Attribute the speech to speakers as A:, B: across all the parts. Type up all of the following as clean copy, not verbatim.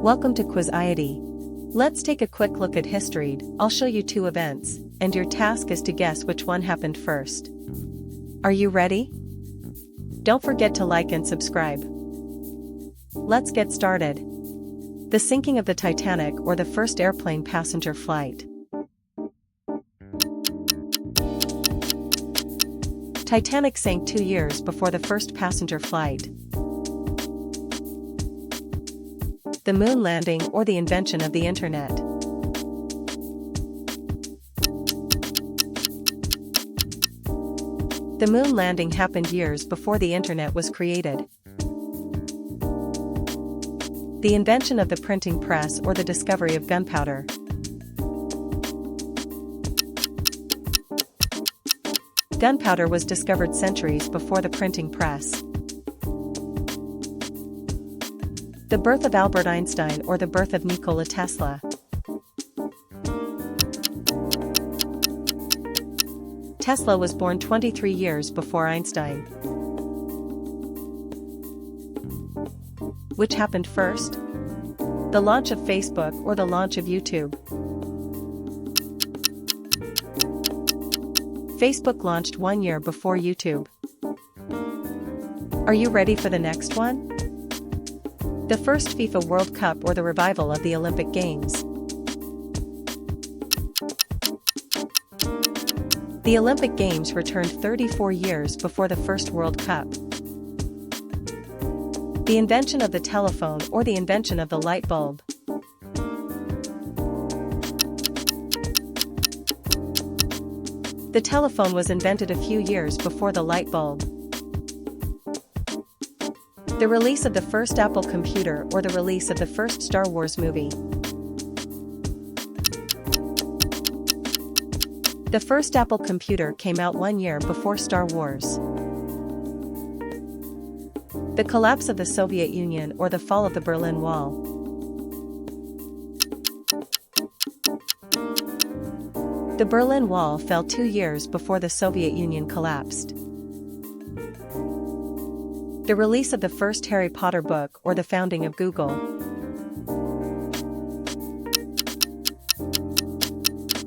A: Welcome to Quizziety. Let's take a quick look at history. I'll show you two events, and your task is to guess which one happened first. Are you ready? Don't forget to like and subscribe. Let's get started. The sinking of the Titanic or the first airplane passenger flight. Titanic sank 2 years before the first passenger flight. The moon landing or the invention of the internet. The moon landing happened years before the internet was created. The invention of the printing press or the discovery of gunpowder. Gunpowder was discovered centuries before the printing press. The birth of Albert Einstein or the birth of Nikola Tesla. Tesla was born 23 years before Einstein. Which happened first? The launch of Facebook or the launch of YouTube? Facebook launched 1 year before YouTube. Are you ready for the next one? The first FIFA World Cup or the revival of the Olympic Games. The Olympic Games returned 34 years before the first World Cup. The invention of the telephone or the invention of the light bulb. The telephone was invented a few years before the light bulb. The release of the first Apple computer or the release of the first Star Wars movie. The first Apple computer came out 1 year before Star Wars. The collapse of the Soviet Union or the fall of the Berlin Wall. The Berlin Wall fell 2 years before the Soviet Union collapsed. The release of the first Harry Potter book or the founding of Google.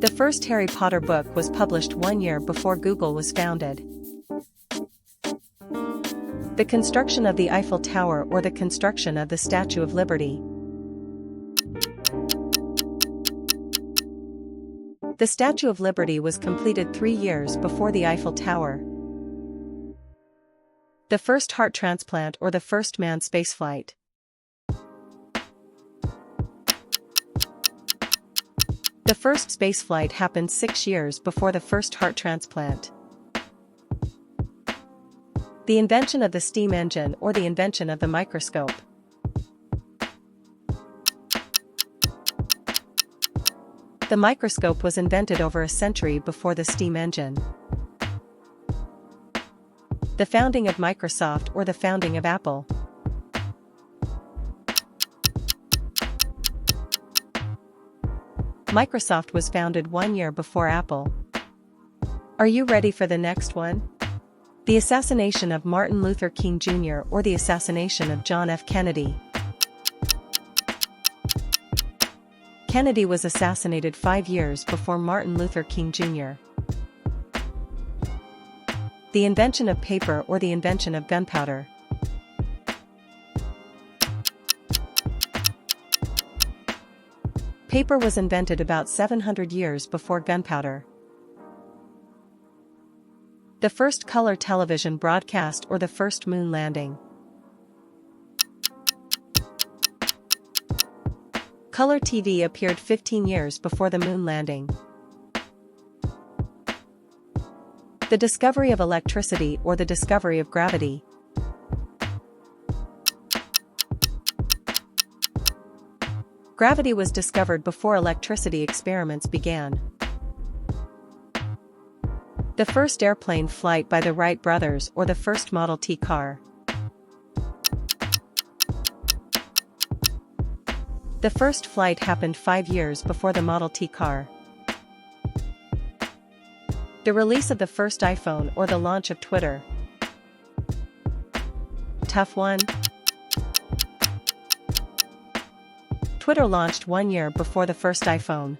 A: The first Harry Potter book was published 1 year before Google was founded. The construction of the Eiffel Tower or the construction of the Statue of Liberty. The Statue of Liberty was completed 3 years before the Eiffel Tower. The first heart transplant or the first manned spaceflight. The first spaceflight happened 6 years before the first heart transplant. The invention of the steam engine or the invention of the microscope. The microscope was invented over a century before the steam engine. The founding of Microsoft or the founding of Apple. Microsoft was founded 1 year before Apple. Are you ready for the next one? The assassination of Martin Luther King Jr. or the assassination of John F. Kennedy. Kennedy was assassinated 5 years before Martin Luther King Jr. The invention of paper or the invention of gunpowder. Paper was invented about 700 years before gunpowder. The first color television broadcast or the first moon landing. Color TV appeared 15 years before the moon landing. The discovery of electricity or the discovery of gravity. Gravity was discovered before electricity experiments began. The first airplane flight by the Wright brothers or the first Model T car. The first flight happened 5 years before the Model T car. The release of the first iPhone or the launch of Twitter. Tough one. Twitter launched 1 year before the first iPhone.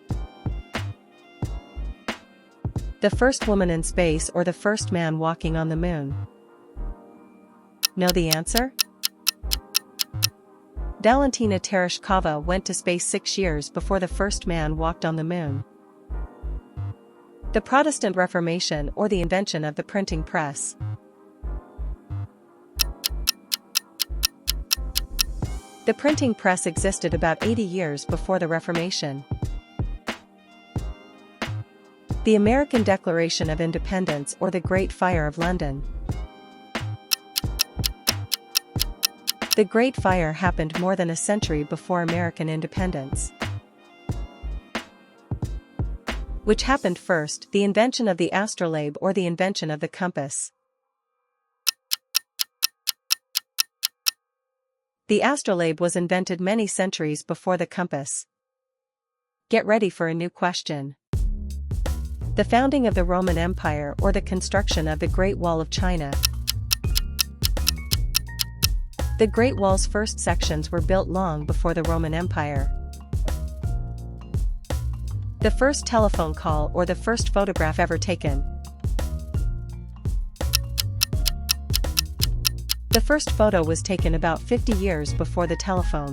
A: The first woman in space or the first man walking on the moon? Know the answer? Valentina Tereshkova went to space 6 years before the first man walked on the moon. The Protestant Reformation or the invention of the printing press? The printing press existed about 80 years before the Reformation. The American Declaration of Independence or the Great Fire of London? The Great Fire happened more than a century before American independence. Which happened first, the invention of the astrolabe or the invention of the compass? The astrolabe was invented many centuries before the compass. Get ready for a new question. The founding of the Roman Empire or the construction of the Great Wall of China? The Great Wall's first sections were built long before the Roman Empire. The first telephone call or the first photograph ever taken? The first photo was taken about 50 years before the telephone.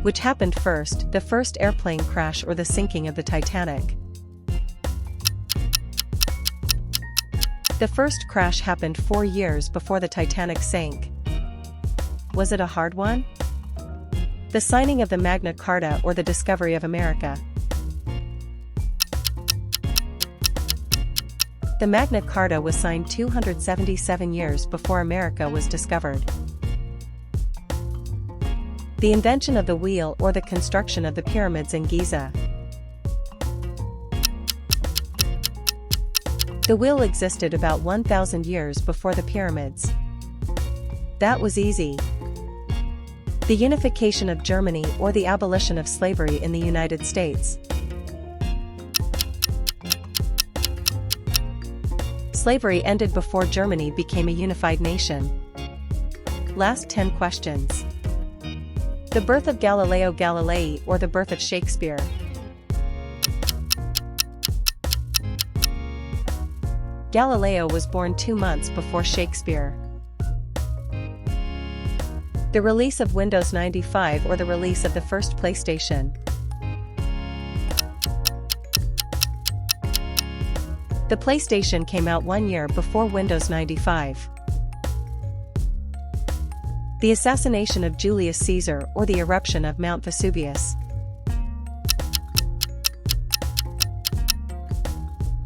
A: Which happened first, the first airplane crash or the sinking of the Titanic? The first crash happened 4 years before the Titanic sank. Was it a hard one? The signing of the Magna Carta or the discovery of America? The Magna Carta was signed 277 years before America was discovered. The invention of the wheel or the construction of the pyramids in Giza? The wheel existed about 1,000 years before the pyramids. That was easy. The unification of Germany or the abolition of slavery in the United States? Slavery ended before Germany became a unified nation. Last 10 questions. The birth of Galileo Galilei or the birth of Shakespeare? Galileo was born 2 months before Shakespeare. The release of Windows 95 or the release of the first PlayStation? The PlayStation came out 1 year before Windows 95. The assassination of Julius Caesar or the eruption of Mount Vesuvius?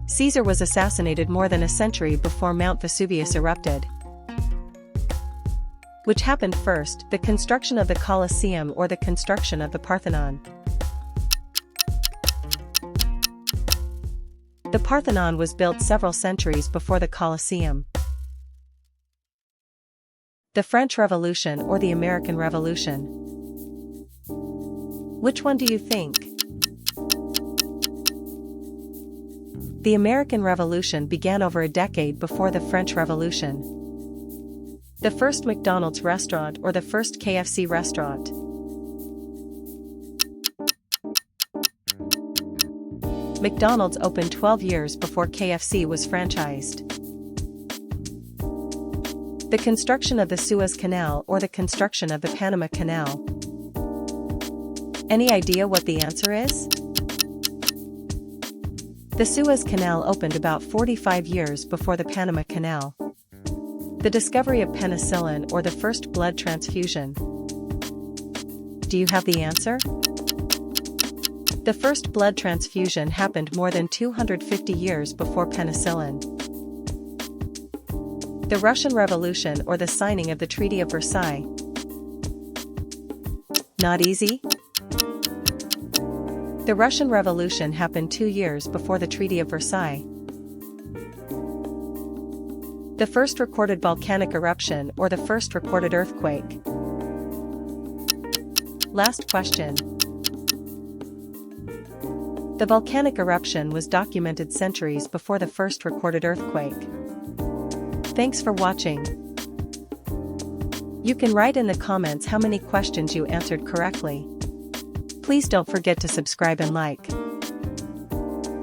A: Caesar was assassinated more than a century before Mount Vesuvius erupted. Which happened first, the construction of the Colosseum or the construction of the Parthenon? The Parthenon was built several centuries before the Colosseum. The French Revolution or the American Revolution? Which one do you think? The American Revolution began over a decade before the French Revolution. The first McDonald's restaurant or the first KFC restaurant? McDonald's opened 12 years before KFC was franchised. The construction of the Suez Canal or the construction of the Panama Canal? Any idea what the answer is? The Suez Canal opened about 45 years before the Panama Canal. The discovery of penicillin or the first blood transfusion? Do you have the answer? The first blood transfusion happened more than 250 years before penicillin. The Russian Revolution or the signing of the Treaty of Versailles? Not easy? The Russian Revolution happened 2 years before the Treaty of Versailles. The first recorded volcanic eruption or the first recorded earthquake? Last question. The volcanic eruption was documented centuries before the first recorded earthquake. Thanks for watching. You can write in the comments how many questions you answered correctly. Please don't forget to subscribe and like.